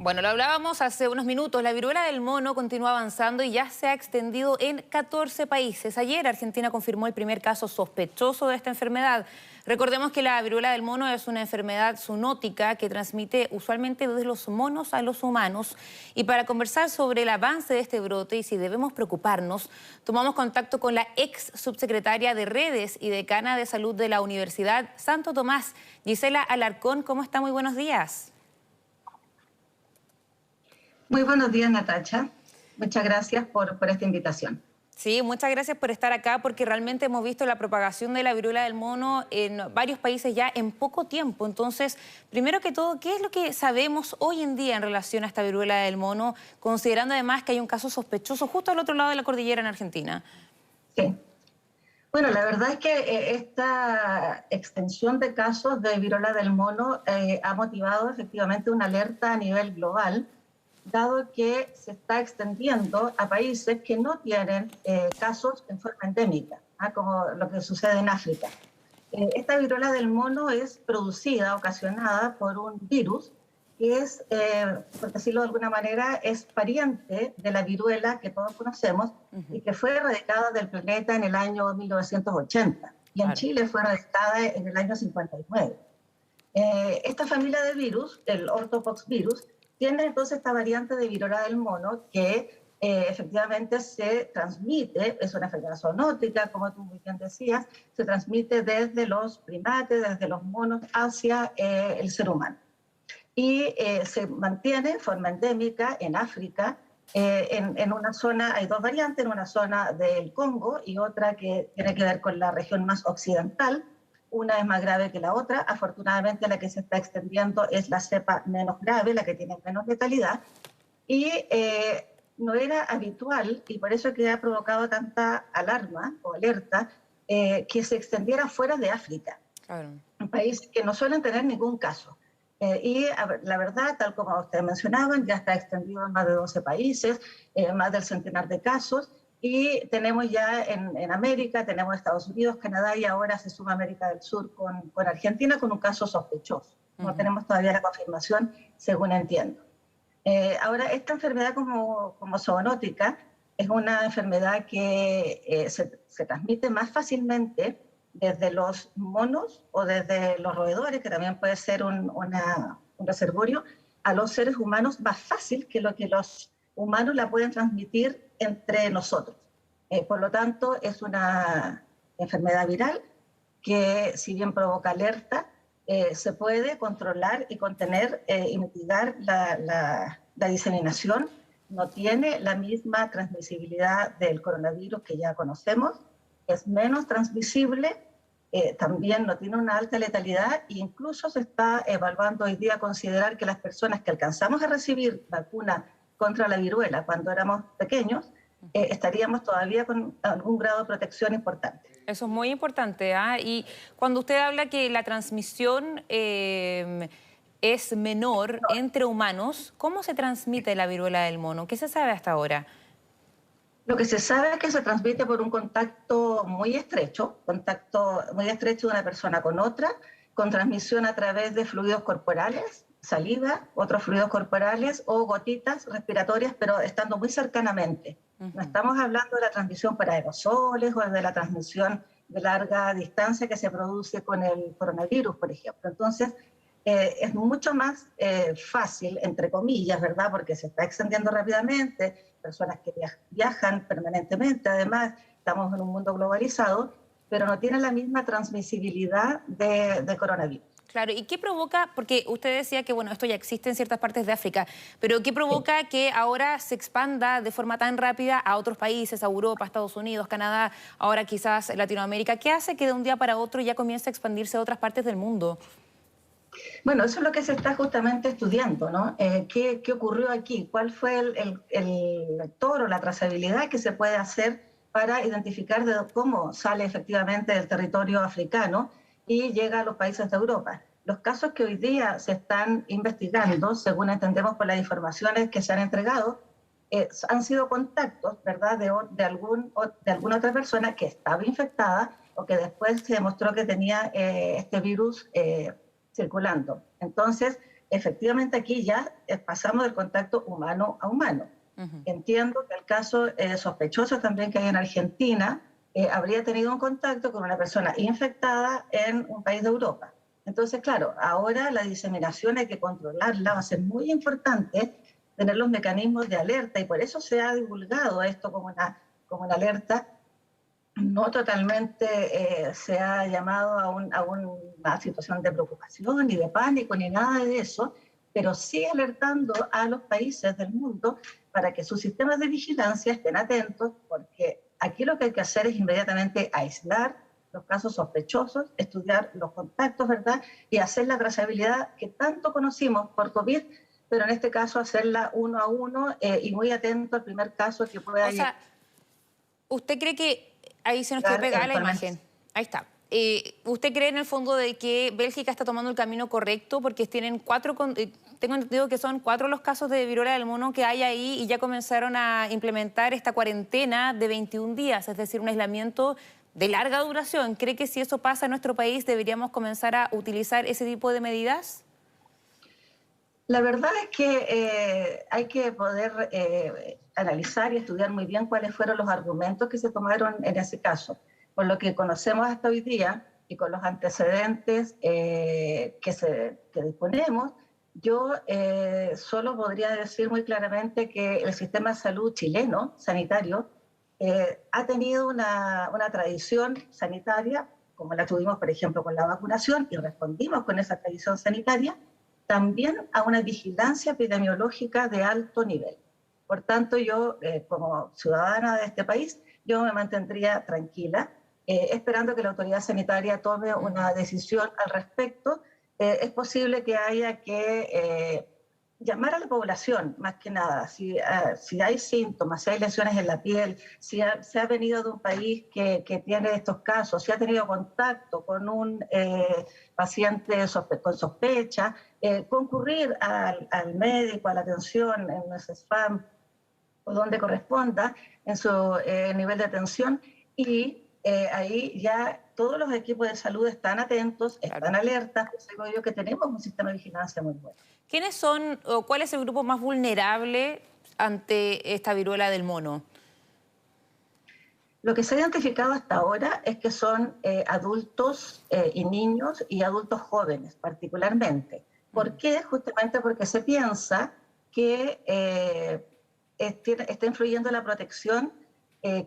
Bueno, lo hablábamos hace unos minutos, la viruela del mono continúa avanzando y ya se ha extendido en 14 países. Ayer Argentina confirmó el primer caso sospechoso de esta enfermedad. Recordemos que la viruela del mono es una enfermedad zoonótica que transmite usualmente desde los monos a los humanos. Y para conversar sobre el avance de este brote y si debemos preocuparnos, tomamos contacto con la ex subsecretaria de Redes y decana de Salud de la Universidad Santo Tomás, Gisela Alarcón. ¿Cómo está? Muy buenos días. Muy buenos días, Natacha. Muchas gracias por esta invitación. Sí, muchas gracias por estar acá porque realmente hemos visto la propagación de la viruela del mono en varios países ya en poco tiempo. Entonces, primero que todo, ¿qué es lo que sabemos hoy en día en relación a esta viruela del mono, considerando además que hay un caso sospechoso justo al otro lado de la cordillera en Argentina? Sí. Bueno, la verdad es que esta extensión de casos de viruela del mono ha motivado efectivamente una alerta a nivel global, dado que se está extendiendo a países que no tienen casos en forma endémica, como lo que sucede en África. Esta viruela del mono es producida, ocasionada por un virus que es, por decirlo de alguna manera, es pariente de la viruela que todos conocemos y que fue erradicada del planeta en el año 1980. Y en Chile fue erradicada en el año 59. Esta familia de virus, el ortopoxvirus, tiene entonces esta variante de viruela del mono que efectivamente se transmite, es una enfermedad zoonótica, como tú muy bien decías, se transmite desde los primates, desde los monos hacia el ser humano. Y se mantiene en forma endémica en África, en una zona, hay dos variantes, en una zona del Congo y otra que tiene que ver con la región más occidental. Una es más grave que la otra. Afortunadamente la que se está extendiendo es la cepa menos grave, la que tiene menos letalidad. Y no era habitual, y por eso que ha provocado tanta alarma o alerta, que se extendiera fuera de África. Claro. Un país que no suelen tener ningún caso. La verdad, tal como ustedes mencionaban, ya está extendido en más de 12 países, más del centenar de casos, y tenemos ya en América, tenemos Estados Unidos, Canadá, y ahora se suma América del Sur con Argentina con un caso sospechoso. No tenemos todavía la confirmación, según entiendo. Ahora, esta enfermedad como zoonótica es una enfermedad que se transmite más fácilmente desde los monos o desde los roedores, que también puede ser un reservorio, a los seres humanos más fácil que lo que los humanos la pueden transmitir entre nosotros. Por lo tanto, es una enfermedad viral que, si bien provoca alerta, se puede controlar y contener y mitigar la diseminación. No tiene la misma transmisibilidad del coronavirus que ya conocemos, es menos transmisible, también no tiene una alta letalidad e incluso se está evaluando hoy día considerar que las personas que alcanzamos a recibir vacuna contra la viruela cuando éramos pequeños, estaríamos todavía con algún grado de protección importante. Eso es muy importante, ¿ah? Y cuando usted habla que la transmisión es menor entre humanos, ¿cómo se transmite la viruela del mono? ¿Qué se sabe hasta ahora? Lo que se sabe es que se transmite por un contacto muy estrecho de una persona con otra, con transmisión a través de fluidos corporales, saliva, otros fluidos corporales o gotitas respiratorias, pero estando muy cercanamente. No estamos hablando de la transmisión por aerosoles o de la transmisión de larga distancia que se produce con el coronavirus, por ejemplo. Entonces, es mucho más fácil, entre comillas, ¿verdad? Porque se está extendiendo rápidamente, personas que viajan permanentemente, además estamos en un mundo globalizado, pero no tienen la misma transmisibilidad de coronavirus. Claro, ¿y qué provoca? Porque usted decía que, bueno, esto ya existe en ciertas partes de África, pero ¿qué provoca que ahora se expanda de forma tan rápida a otros países, a Europa, Estados Unidos, Canadá, ahora quizás Latinoamérica? ¿Qué hace que de un día para otro ya comience a expandirse a otras partes del mundo? Bueno, eso es lo que se está justamente estudiando, ¿no? ¿Qué ocurrió aquí? ¿Cuál fue el vector o la trazabilidad que se puede hacer para identificar cómo sale efectivamente del territorio africano y llega a los países de Europa? Los casos que hoy día se están investigando, según entendemos por las informaciones que se han entregado, han sido contactos, ¿verdad?, de alguna otra persona que estaba infectada o que después se demostró que tenía este virus circulando. Entonces, efectivamente aquí ya pasamos del contacto humano a humano. Entiendo que el caso sospechoso también que hay en Argentina habría tenido un contacto con una persona infectada en un país de Europa. Entonces, claro, ahora la diseminación hay que controlarla, va a ser muy importante tener los mecanismos de alerta y por eso se ha divulgado esto como una alerta. No totalmente se ha llamado a una situación de preocupación, ni de pánico, ni nada de eso, pero sí alertando a los países del mundo para que sus sistemas de vigilancia estén atentos, porque aquí lo que hay que hacer es inmediatamente aislar los casos sospechosos, estudiar los contactos, ¿verdad? Y hacer la trazabilidad que tanto conocimos por COVID, pero en este caso hacerla uno a uno y muy atento al primer caso que pueda ir. ¿Usted cree que, ahí se nos quedó pegada la imagen, ahí está, ¿usted cree en el fondo de que Bélgica está tomando el camino correcto? Porque tienen tengo entendido que son 4 los casos de viruela del mono que hay ahí y ya comenzaron a implementar esta cuarentena de 21 días, es decir, un aislamiento de larga duración. ¿Cree que si eso pasa en nuestro país deberíamos comenzar a utilizar ese tipo de medidas? La verdad es que hay que poder analizar y estudiar muy bien cuáles fueron los argumentos que se tomaron en ese caso. Por lo que conocemos hasta hoy día y con los antecedentes que disponemos, yo solo podría decir muy claramente que el sistema de salud chileno, sanitario, ha tenido una tradición sanitaria, como la tuvimos, por ejemplo, con la vacunación, y respondimos con esa tradición sanitaria, también a una vigilancia epidemiológica de alto nivel. Por tanto, yo, como ciudadana de este país, yo me mantendría tranquila, esperando que la autoridad sanitaria tome una decisión al respecto. Es posible que haya que llamar a la población, más que nada, si hay síntomas, si hay lesiones en la piel, si se ha venido de un país que tiene estos casos, si ha tenido contacto con un paciente con sospecha, concurrir al médico, a la atención en el SFAM o donde corresponda en su nivel de atención y ahí ya todos los equipos de salud están atentos, están alertas, pues digo yo que tenemos un sistema de vigilancia muy bueno. ¿Quiénes son o cuál es el grupo más vulnerable ante esta viruela del mono? Lo que se ha identificado hasta ahora es que son adultos y niños y adultos jóvenes particularmente. ¿Por qué? Justamente porque se piensa que está influyendo la protección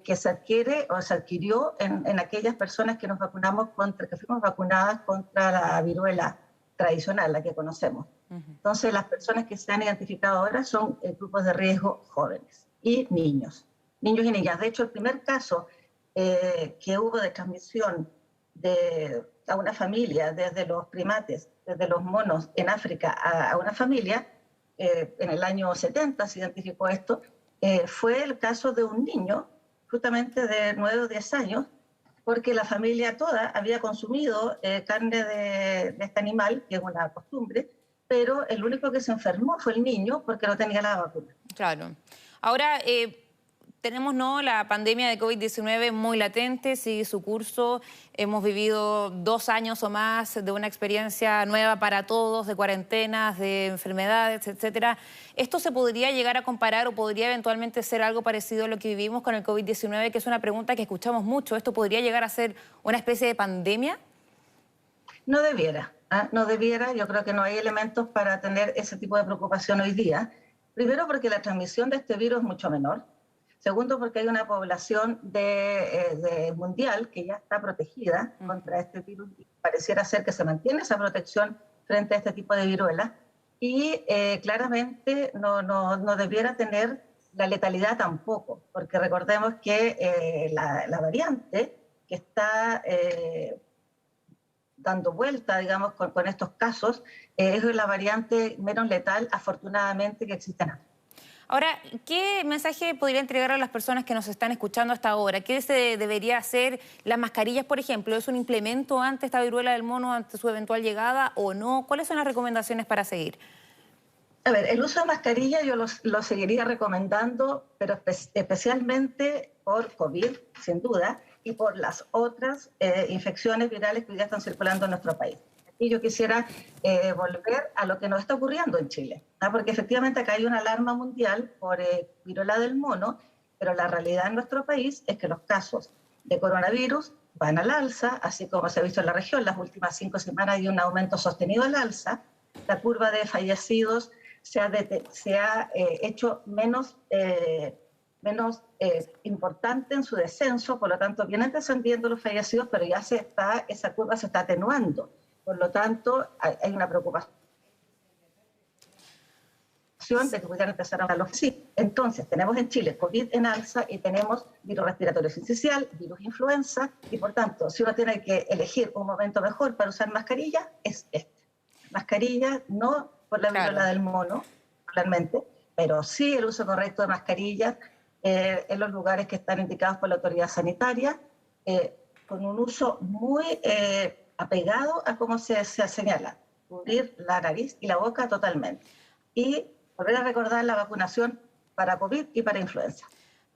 que se adquiere o se adquirió en aquellas personas que que fuimos vacunadas contra la viruela tradicional, la que conocemos. Entonces, las personas que se han identificado ahora son grupos de riesgo jóvenes y niños y niñas. De hecho, el primer caso que hubo de transmisión a una familia, desde los primates, desde los monos en África a una familia, en el año 70 se identificó esto, fue el caso de un niño, justamente de 9 o 10 años, porque la familia toda había consumido carne de este animal, que es una costumbre, pero el único que se enfermó fue el niño porque no tenía la vacuna. Claro. Ahora, tenemos la pandemia de COVID-19 muy latente, sigue su curso. Hemos vivido 2 años o más de una experiencia nueva para todos, de cuarentenas, de enfermedades, etcétera. ¿Esto se podría llegar a comparar o podría eventualmente ser algo parecido a lo que vivimos con el COVID-19? Que es una pregunta que escuchamos mucho. ¿Esto podría llegar a ser una especie de pandemia? No debiera, no debiera. Yo creo que no hay elementos para tener ese tipo de preocupación hoy día. Primero, porque la transmisión de este virus es mucho menor. Segundo, porque hay una población mundial que ya está protegida contra este virus y pareciera ser que se mantiene esa protección frente a este tipo de viruela. Y claramente no debiera tener la letalidad tampoco, porque recordemos que la variante que está dando vuelta, digamos, con estos casos, es la variante menos letal, afortunadamente, que existe en África. Ahora, ¿qué mensaje podría entregar a las personas que nos están escuchando hasta ahora? ¿Qué se debería hacer? Las mascarillas, por ejemplo, ¿es un implemento ante esta viruela del mono, ante su eventual llegada o no? ¿Cuáles son las recomendaciones para seguir? A ver, el uso de mascarilla yo lo seguiría recomendando, pero especialmente por COVID, sin duda, y por las otras infecciones virales que ya están circulando en nuestro país. Y yo quisiera volver a lo que nos está ocurriendo en Chile, ¿no? Porque efectivamente acá hay una alarma mundial por viruela del mono, pero la realidad en nuestro país es que los casos de coronavirus van al alza, así como se ha visto en la región. Las últimas 5 semanas hay un aumento sostenido al alza. La curva de fallecidos se ha hecho menos importante en su descenso, por lo tanto vienen descendiendo los fallecidos, pero ya esa curva se está atenuando. Por lo tanto, hay una preocupación de que pudieran empezar a los... Sí, entonces tenemos en Chile COVID en alza y tenemos virus respiratorio sincicial, virus influenza, y por tanto, si uno tiene que elegir un momento mejor para usar mascarilla, es este. Mascarilla, no por la viruela del mono, realmente, pero sí el uso correcto de mascarillas en los lugares que están indicados por la autoridad sanitaria, con un uso muy apegado a cómo se señala, cubrir la nariz y la boca totalmente. Y volver a recordar la vacunación para COVID y para influenza.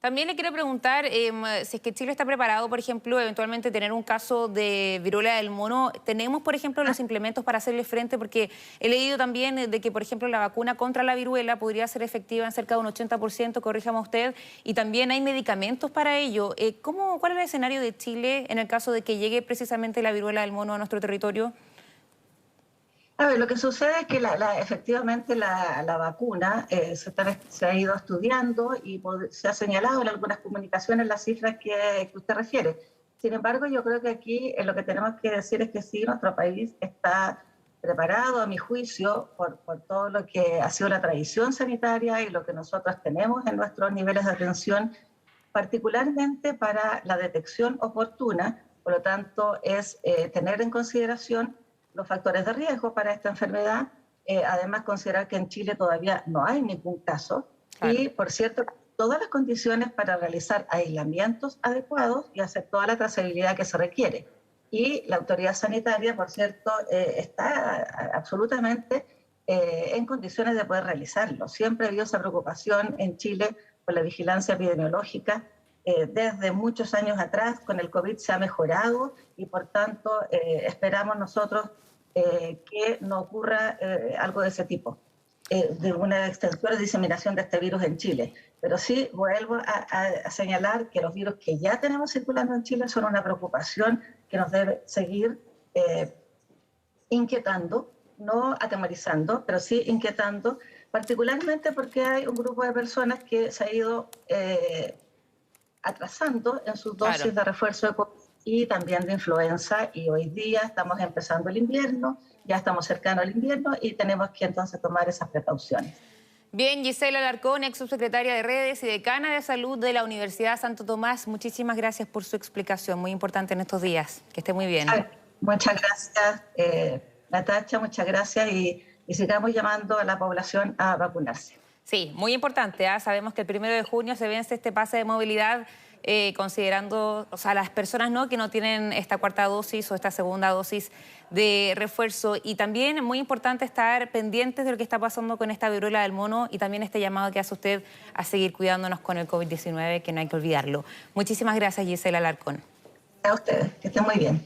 También le quiero preguntar si es que Chile está preparado, por ejemplo, eventualmente tener un caso de viruela del mono. ¿Tenemos, por ejemplo, los implementos para hacerle frente? Porque he leído también de que, por ejemplo, la vacuna contra la viruela podría ser efectiva en cerca de un 80%, corríjame usted, y también hay medicamentos para ello. ¿Cuál es el escenario de Chile en el caso de que llegue precisamente la viruela del mono a nuestro territorio? A ver, lo que sucede es que efectivamente la vacuna se ha ido estudiando y se ha señalado en algunas comunicaciones las cifras que usted refiere. Sin embargo, yo creo que aquí lo que tenemos que decir es que sí, nuestro país está preparado, a mi juicio, por todo lo que ha sido la tradición sanitaria y lo que nosotros tenemos en nuestros niveles de atención, particularmente para la detección oportuna. Por lo tanto, es tener en consideración los factores de riesgo para esta enfermedad, además considerar que en Chile todavía no hay ningún caso, claro. Y por cierto, todas las condiciones para realizar aislamientos adecuados y hacer toda la trazabilidad que se requiere. Y la autoridad sanitaria, por cierto, está absolutamente en condiciones de poder realizarlo. Siempre ha habido esa preocupación en Chile por la vigilancia epidemiológica. Desde muchos años atrás con el COVID se ha mejorado y por tanto esperamos nosotros que no ocurra algo de ese tipo, de una extensión de diseminación de este virus en Chile. Pero sí vuelvo a señalar que los virus que ya tenemos circulando en Chile son una preocupación que nos debe seguir inquietando, no atemorizando, pero sí inquietando, particularmente porque hay un grupo de personas que se ha ido atrasando en sus dosis de refuerzo de COVID y también de influenza, y hoy día estamos empezando el invierno, ya estamos cercanos al invierno y tenemos que entonces tomar esas precauciones. Bien, Gisela Alarcón, ex subsecretaria de Redes y decana de Salud de la Universidad Santo Tomás, muchísimas gracias por su explicación, muy importante en estos días. Que esté muy bien. Muchas gracias, Natacha, muchas gracias y sigamos llamando a la población a vacunarse. Sí, muy importante. Sabemos que el 1 de junio se vence este pase de movilidad, considerando, las personas que no tienen esta cuarta dosis o esta segunda dosis de refuerzo. Y también muy importante estar pendientes de lo que está pasando con esta viruela del mono y también este llamado que hace usted a seguir cuidándonos con el COVID-19, que no hay que olvidarlo. Muchísimas gracias, Gisela Alarcón. A ustedes, que estén muy bien.